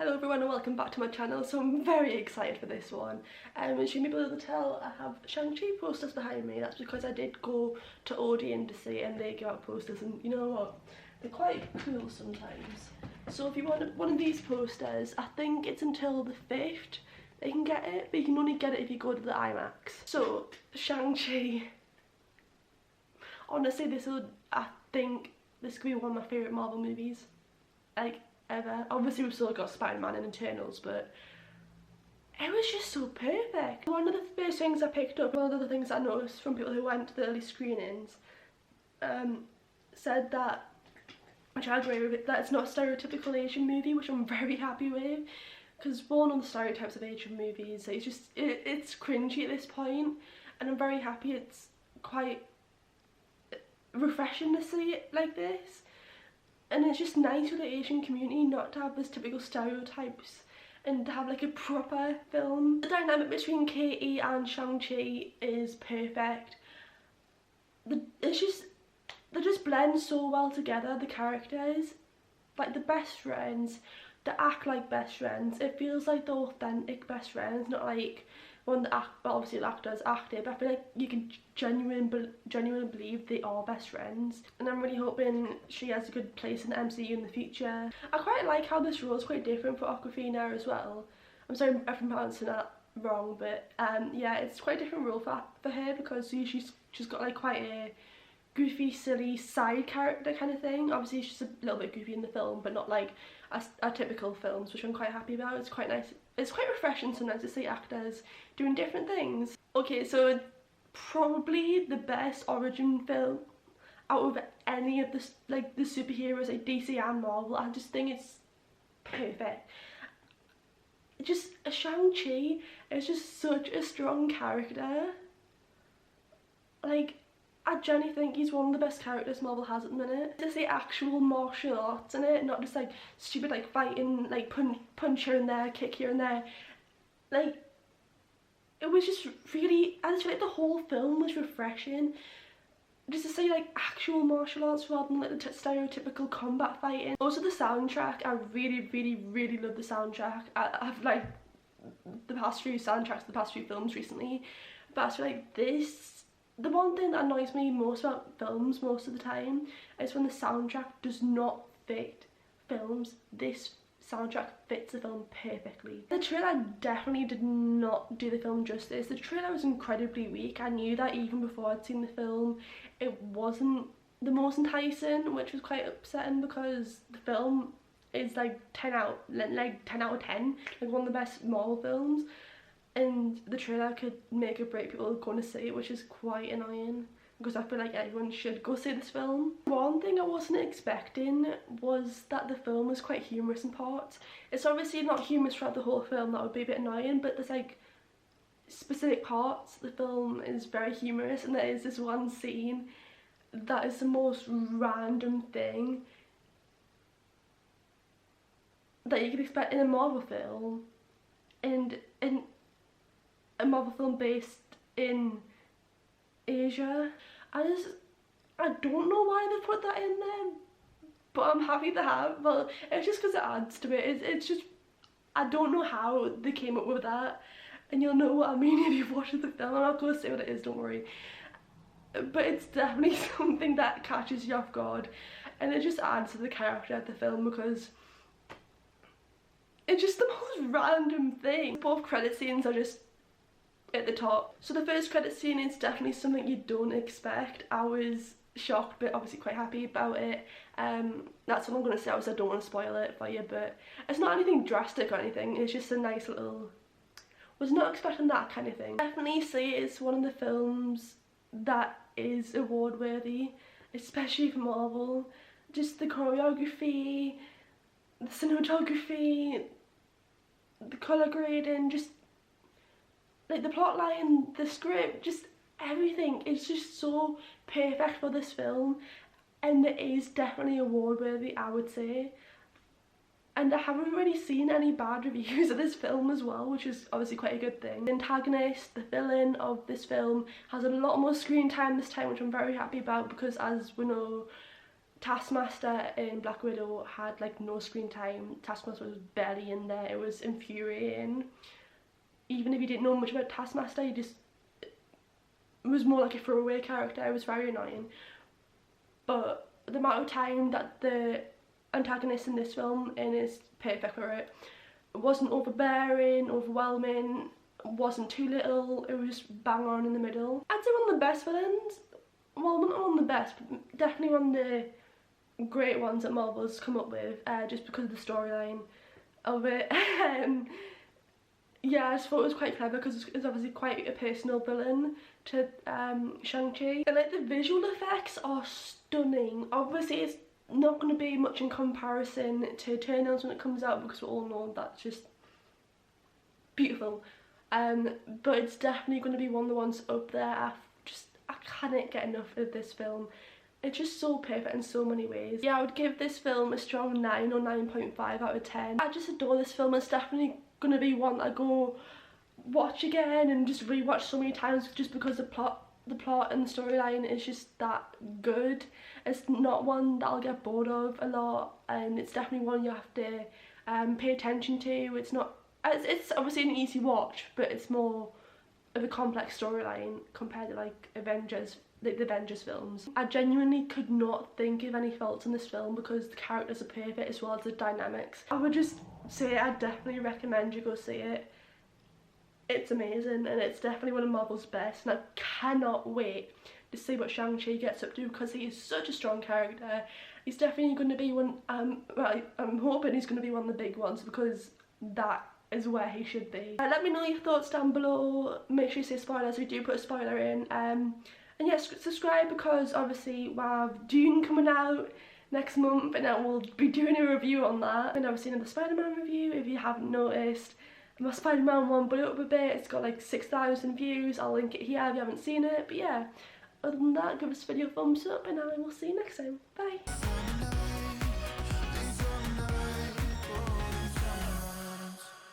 Hello everyone and welcome back to my channel. So I'm very excited for this one. As you may be able to tell, I have Shang-Chi posters behind me. That's because I did go to Odeon to see it and they give out posters, and you know what? They're quite cool sometimes. So if you want one of these posters, I think it's until the 5th that you can get it, but you can only get it if you go to the IMAX. So Shang-Chi. Honestly, I think this could be one of my favourite Marvel movies. Like, ever. Obviously we've still got Spider-Man and Eternals, but it was just so perfect. One of the first things I picked up, one of the things I noticed from people who went to the early screenings, said that, which I agree with, that it's not a stereotypical Asian movie, which I'm very happy with, because one of the stereotypes of Asian movies, it's cringy at this point, and I'm very happy it's quite refreshing to see it like this. And it's just nice for the Asian community not to have those typical stereotypes and to have like a proper film. The dynamic between Katie and Shang-Chi is perfect. They just blend so well together, the characters. Like the best friends, they act like best friends. It feels like the authentic best friends, not like one that act, but obviously the actors act it, but I feel like you can genuinely believe they are best friends. And I'm really hoping she has a good place in the MCU in the future. I quite like how this role is quite different for Awkwafina as well. I'm sorry if I'm pronouncing that wrong, but yeah, it's quite a different role for her, because she's got like quite a goofy, silly side character kind of thing. Obviously she's a little bit goofy in the film, but not like a typical films, which I'm quite happy about. It's quite nice. It's quite refreshing sometimes to see actors doing different things. Okay, so probably the best origin film out of any of the superheroes, like DC and Marvel. I just think it's perfect. Just Shang-Chi is just such a strong character. Like, I genuinely think he's one of the best characters Marvel has at the minute. To see actual martial arts in it, not just like stupid like fighting, like punch here and there, kick here and there. Like, it was just really, I just feel like the whole film was refreshing. Just to see like actual martial arts rather than like the stereotypical combat fighting. Also the soundtrack, I really love the soundtrack. I've like the past few soundtracks, the past few films recently, but I feel like this, the one thing that annoys me most about films most of the time is when the soundtrack does not fit films. This soundtrack fits the film perfectly. The trailer definitely did not do the film justice. The trailer was incredibly weak. I knew that even before I'd seen the film. It wasn't the most enticing, which was quite upsetting, because the film is like 10 out of 10, like one of the best Marvel films. And the trailer could make or break people going to see it, which is quite annoying, because I feel like everyone should go see this film. One thing I wasn't expecting was that the film was quite humorous in parts. It's obviously not humorous throughout the whole film, that would be a bit annoying, but there's like specific parts the film is very humorous, and there is this one scene that is the most random thing that you could expect in a Marvel film, and in a Marvel film based in Asia. I don't know why they put that in there, but I'm happy to have. Well, it's just because it adds to it. It's just, I don't know how they came up with that, and you'll know what I mean if you've watched the film. I'm not going to say what it is, don't worry, but it's definitely something that catches you off guard, and it just adds to the character of the film, because it's just the most random thing. Both credit scenes are just at the top. So the first credit scene is definitely something you don't expect. I was shocked, but obviously quite happy about it. That's what I'm going to say. Obviously I don't want to spoil it for you, but it's not anything drastic or anything. It's just a nice little, was not expecting that kind of thing. Definitely say it's one of the films that is award worthy, especially for Marvel. Just the choreography, the cinematography, the colour grading, just like the plot line, the script, just everything is just so perfect for this film, and it is definitely award worthy, I would say. And I haven't really seen any bad reviews of this film as well, which is obviously quite a good thing. The antagonist, the villain of this film, has a lot more screen time this time, which I'm very happy about, because as we know, Taskmaster in Black Widow had like no screen time. Taskmaster was barely in there. It was infuriating. Even if you didn't know much about Taskmaster, you just, it was more like a throwaway character. It was very annoying. But the amount of time that the antagonist in this film is perfect for it. It wasn't overbearing, overwhelming, wasn't too little, it was bang on in the middle. I'd say one of the best villains. Well, not one of the best, but definitely one of the great ones that Marvel's come up with, just because of the storyline of it. Yeah, I just thought it was quite clever because it's obviously quite a personal villain to Shang-Chi. And like the visual effects are stunning. Obviously it's not going to be much in comparison to Eternals when it comes out because we all know that's just beautiful. But it's definitely going to be one of the ones up there. I cannot get enough of this film. It's just so perfect in so many ways. Yeah, I would give this film a strong 9 or 9.5 out of 10. I just adore this film. It's definitely going to be one that I go watch again and just rewatch so many times just because the plot and the storyline is just that good. It's not one that I'll get bored of a lot, and it's definitely one you have to pay attention to. It's obviously an easy watch, but it's more of a complex storyline compared to like the Avengers films. I genuinely could not think of any faults in this film because the characters are perfect as well as the dynamics. I would just say I definitely recommend you go see it. It's amazing and it's definitely one of Marvel's best, and I cannot wait to see what Shang-Chi gets up to because he is such a strong character. He's definitely going to be one, well, I'm hoping he's going to be one of the big ones because that is where he should be. Let me know your thoughts down below. Make sure you say spoilers, we do put a spoiler in. And yes, subscribe because obviously we have Dune coming out next month and I will be doing a review on that. And obviously another Spider-Man review if you haven't noticed. My Spider-Man one blew up a bit, it's got like 6,000 views, I'll link it here if you haven't seen it. But yeah, other than that, give this video a thumbs up and I will see you next time. Bye!